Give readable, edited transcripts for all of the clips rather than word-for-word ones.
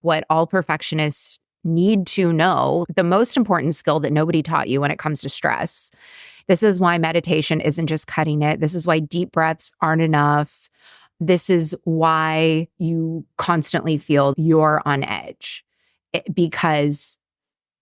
what all perfectionists need to know, the most important skill that nobody taught you when it comes to stress. This is why meditation isn't just cutting it. This is why deep breaths aren't enough. This is why you constantly feel you're on edge. Because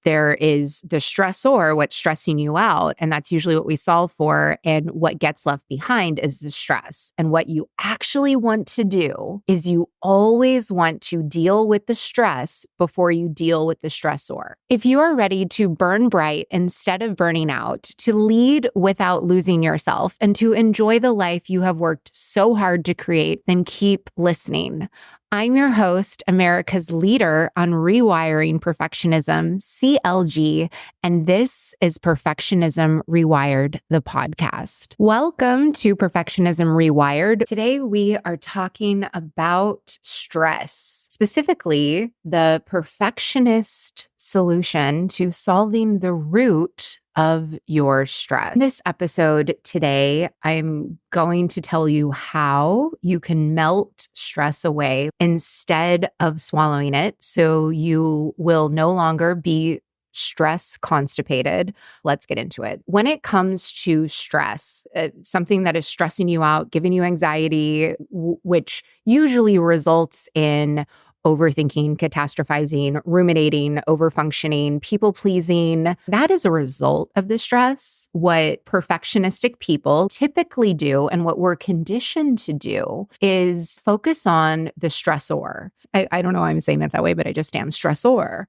there is the stressor, what's stressing you out. And that's usually what we solve for. And what gets left behind is the stress. And what you actually want to do is you always want to deal with the stress before you deal with the stressor. If you are ready to burn bright instead of burning out, to lead without losing yourself, and to enjoy the life you have worked so hard to create, then keep listening. I'm your host, America's leader on rewiring perfectionism, CLG, and this is Perfectionism Rewired, the podcast. Welcome to Perfectionism Rewired. Today, we are talking about stress, specifically the perfectionist solution to solving the root of your stress. In this episode today, I'm going to tell you how you can melt stress away instead of swallowing it, so you will no longer be stress constipated. Let's get into it. When it comes to stress, something that is stressing you out, giving you anxiety, which usually results in overthinking, catastrophizing, ruminating, overfunctioning, people pleasing. That is a result of the stress. What perfectionistic people typically do, and what we're conditioned to do, is focus on the stressor. I don't know why I'm saying that way, but I just am stressor.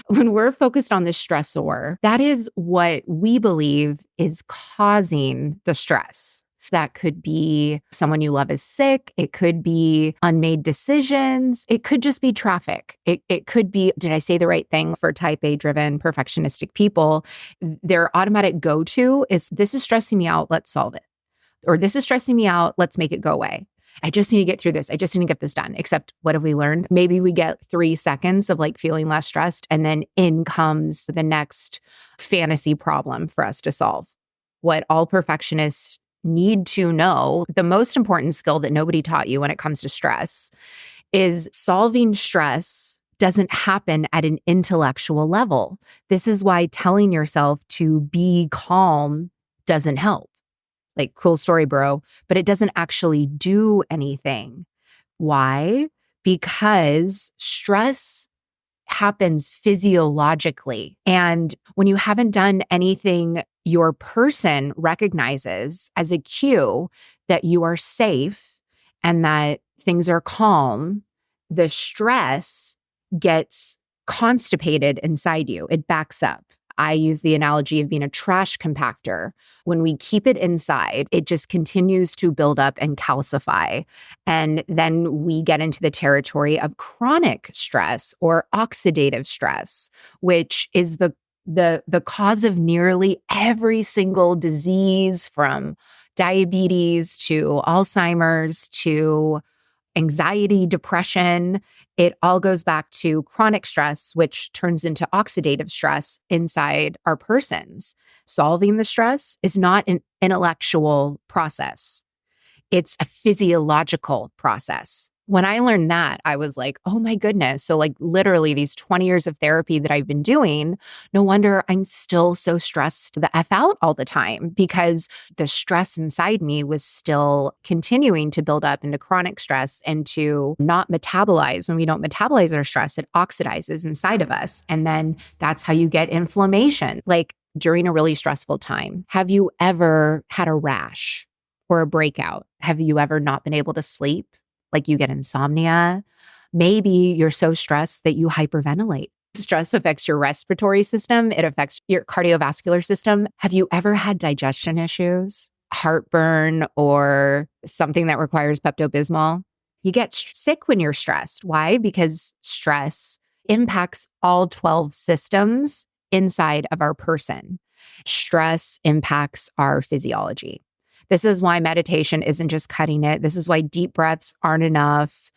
When we're focused on the stressor, that is what we believe is causing the stress. That could be someone you love is sick. It could be unmade decisions. It could just be traffic. It could be, did I say the right thing for type A driven perfectionistic people? Their automatic go-to is, this is stressing me out. Let's solve it. Or this is stressing me out. Let's make it go away. I just need to get through this. I just need to get this done. Except what have we learned? Maybe we get 3 seconds of like feeling less stressed, and then in comes the next fantasy problem for us to solve. What all perfectionists need to know, the most important skill that nobody taught you when it comes to stress, is solving stress doesn't happen at an intellectual level. This is why telling yourself to be calm doesn't help. Like, cool story, bro, but it doesn't actually do anything. Why? Because stress happens physiologically. And when you haven't done anything your person recognizes as a cue that you are safe and that things are calm, the stress gets constipated inside you. It backs up. I use the analogy of being a trash compactor. When we keep it inside, it just continues to build up and calcify. And then we get into the territory of chronic stress or oxidative stress, which is the cause of nearly every single disease, from diabetes to Alzheimer's to anxiety, depression. It all goes back to chronic stress, which turns into oxidative stress inside our persons. Solving the stress is not an intellectual process. It's a physiological process. When I learned that, I was like, oh my goodness. So like literally these 20 years of therapy that I've been doing, no wonder I'm still so stressed the F out all the time, because the stress inside me was still continuing to build up into chronic stress and to not metabolize. When we don't metabolize our stress, it oxidizes inside of us. And then that's how you get inflammation. Like during a really stressful time, have you ever had a rash or a breakout? Have you ever not been able to sleep? Like you get insomnia. Maybe you're so stressed that you hyperventilate. Stress affects your respiratory system. It affects your cardiovascular system. Have you ever had digestion issues, heartburn, or something that requires Pepto-Bismol? You get sick when you're stressed. Why? Because stress impacts all 12 systems inside of our person. Stress impacts our physiology. This is why meditation isn't just cutting it. This is why deep breaths aren't enough.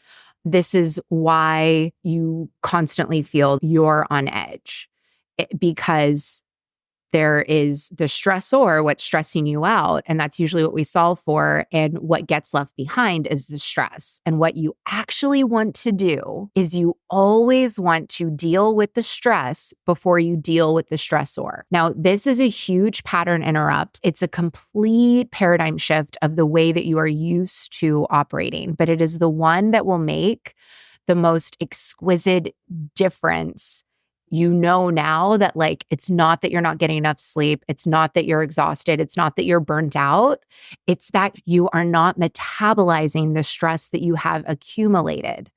This is why you constantly feel you're on edge, because There is the stressor, what's stressing you out. And that's usually what we solve for. And what gets left behind is the stress. And what you actually want to do is you always want to deal with the stress before you deal with the stressor. Now, this is a huge pattern interrupt. It's a complete paradigm shift of the way that you are used to operating, but it is the one that will make the most exquisite difference. You know now that like, it's not that you're not getting enough sleep. It's not that you're exhausted. It's not that you're burnt out. It's that you are not metabolizing the stress that you have accumulated.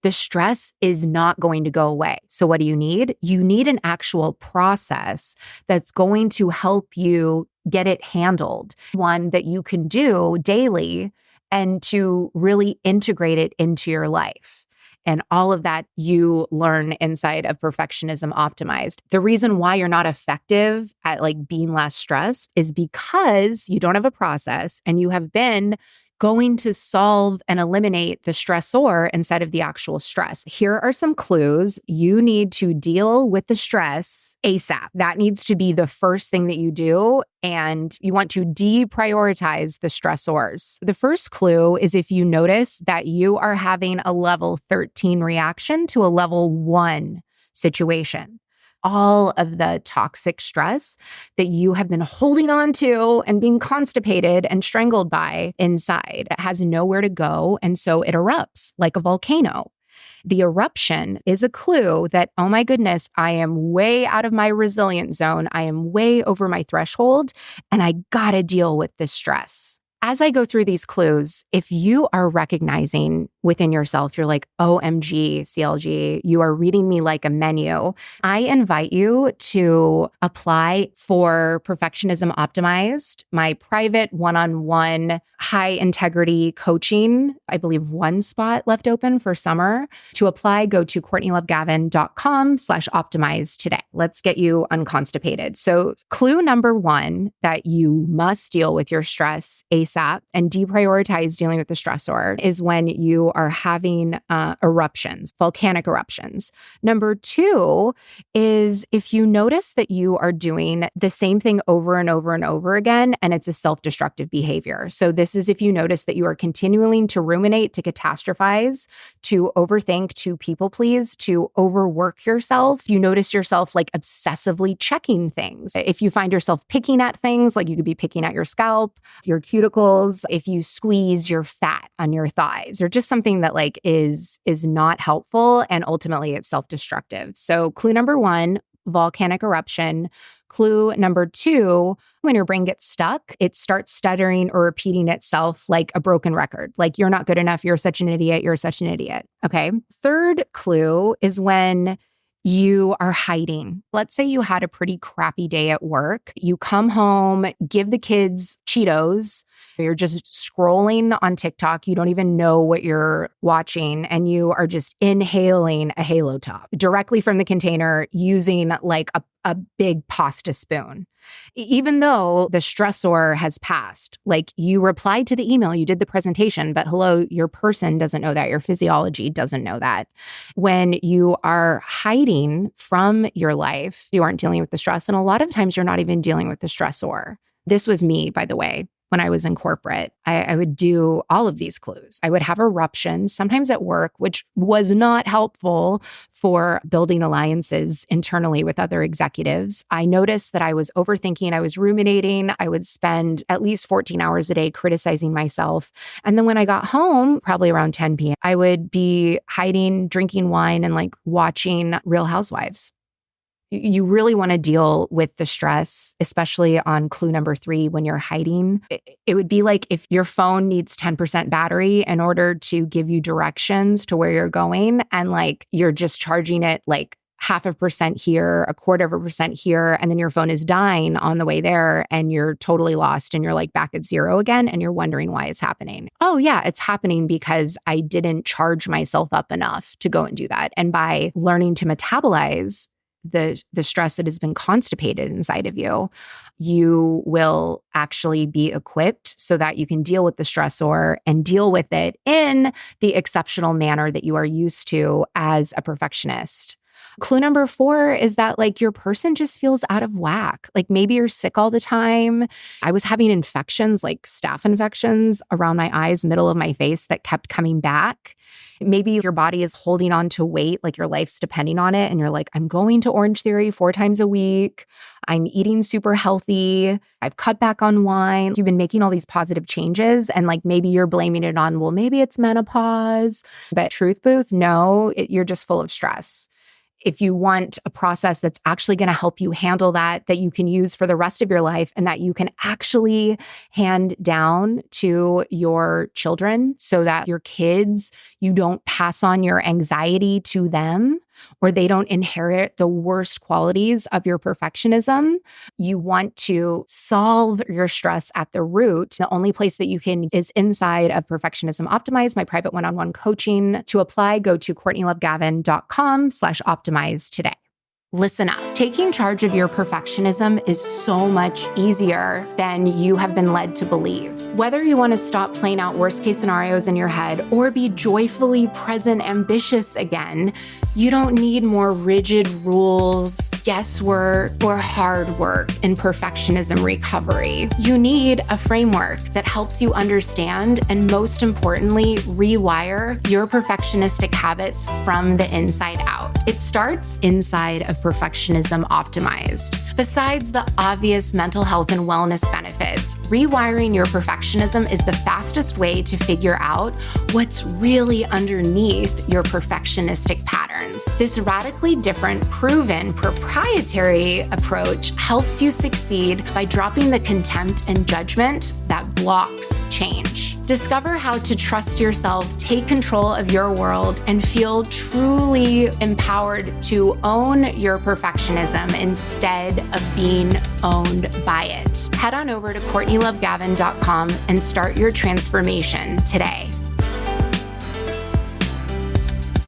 The stress is not going to go away. So what do you need? You need an actual process that's going to help you get it handled. One that you can do daily and to really integrate it into your life. And all of that you learn inside of Perfectionism Optimized. The reason why you're not effective at like being less stressed is because you don't have a process and you have been going to solve and eliminate the stressor instead of the actual stress. Here are some clues. You need to deal with the stress ASAP. That needs to be the first thing that you do. And you want to deprioritize the stressors. The first clue is if you notice that you are having a level 13 reaction to a level 1 situation. All of the toxic stress that you have been holding on to and being constipated and strangled by inside. It has nowhere to go, and so it erupts like a volcano. The eruption is a clue that, oh my goodness, I am way out of my resilient zone. I am way over my threshold, and I gotta deal with this stress. As I go through these clues, if you are recognizing within yourself, you're like, OMG, CLG, you are reading me like a menu. I invite you to apply for Perfectionism Optimized, my private one-on-one high integrity coaching. I believe one spot left open for summer. To apply, go to CourtneyLoveGavin.com/optimize today. Let's get you unconstipated. So clue number 1 that you must deal with your stress ASAP and deprioritize dealing with the stressor is when you are having eruptions, volcanic eruptions. Number 2 is if you notice that you are doing the same thing over and over and over again, and it's a self-destructive behavior. So this is if you notice that you are continuing to ruminate, to catastrophize, to overthink, to people please, to overwork yourself. You notice yourself like obsessively checking things. If you find yourself picking at things, like you could be picking at your scalp, your cuticles, if you squeeze your fat on your thighs, or just something that like is not helpful, and ultimately it's self-destructive. So clue number 1, volcanic eruption. Clue number 2, when your brain gets stuck, it starts stuttering or repeating itself like a broken record. Like, you're not good enough. You're such an idiot. You're such an idiot. Okay. Third clue is when you are hiding. Let's say you had a pretty crappy day at work. You come home, give the kids Cheetos. You're just scrolling on TikTok. You don't even know what you're watching, and you are just inhaling a Halo Top directly from the container using like a big pasta spoon. Even though the stressor has passed, like you replied to the email, you did the presentation, but hello, your person doesn't know that. Your physiology doesn't know that. When you are hiding from your life, you aren't dealing with the stress. And a lot of times you're not even dealing with the stressor. This was me, by the way. When I was in corporate, I would do all of these clues. I would have eruptions, sometimes at work, which was not helpful for building alliances internally with other executives. I noticed that I was overthinking, I was ruminating. I would spend at least 14 hours a day criticizing myself. And then when I got home, probably around 10 p.m., I would be hiding, drinking wine, and like watching Real Housewives. You really want to deal with the stress, especially on clue number 3 when you're hiding. It would be like if your phone needs 10% battery in order to give you directions to where you're going, and like you're just charging it like 0.5% here, 0.25% here, and then your phone is dying on the way there and you're totally lost and you're like back at 0 again and you're wondering why it's happening. Oh yeah, it's happening because I didn't charge myself up enough to go and do that. And by learning to metabolize the stress that has been constipated inside of you, you will actually be equipped so that you can deal with the stressor and deal with it in the exceptional manner that you are used to as a perfectionist. Clue number 4 is that like your person just feels out of whack. Like maybe you're sick all the time. I was having infections, like staph infections around my eyes, middle of my face that kept coming back. Maybe your body is holding on to weight, like your life's depending on it. And you're like, I'm going to Orange Theory 4 times a week. I'm eating super healthy. I've cut back on wine. You've been making all these positive changes. And like maybe you're blaming it on, well, maybe it's menopause. But truth booth, no, you're just full of stress. If you want a process that's actually going to help you handle that you can use for the rest of your life and that you can actually hand down to your children so that your kids, you don't pass on your anxiety to them or they don't inherit the worst qualities of your perfectionism. You want to solve your stress at the root. The only place that you can is inside of Perfectionism Optimized, my private one-on-one coaching. To apply, go to CourtneyLoveGavin.com/optimize today. Listen up. Taking charge of your perfectionism is so much easier than you have been led to believe. Whether you want to stop playing out worst case scenarios in your head or be joyfully present ambitious again, you don't need more rigid rules, guesswork, or hard work in perfectionism recovery. You need a framework that helps you understand and, most importantly, rewire your perfectionistic habits from the inside out. It starts inside of Perfectionism Optimized. Besides the obvious mental health and wellness benefits, rewiring your perfectionism is the fastest way to figure out what's really underneath your perfectionistic patterns. This radically different, proven, proprietary approach helps you succeed by dropping the contempt and judgment that blocks change. Discover how to trust yourself, take control of your world, and feel truly empowered to own your perfectionism instead of being owned by it. Head on over to CourtneyLoveGavin.com and start your transformation today.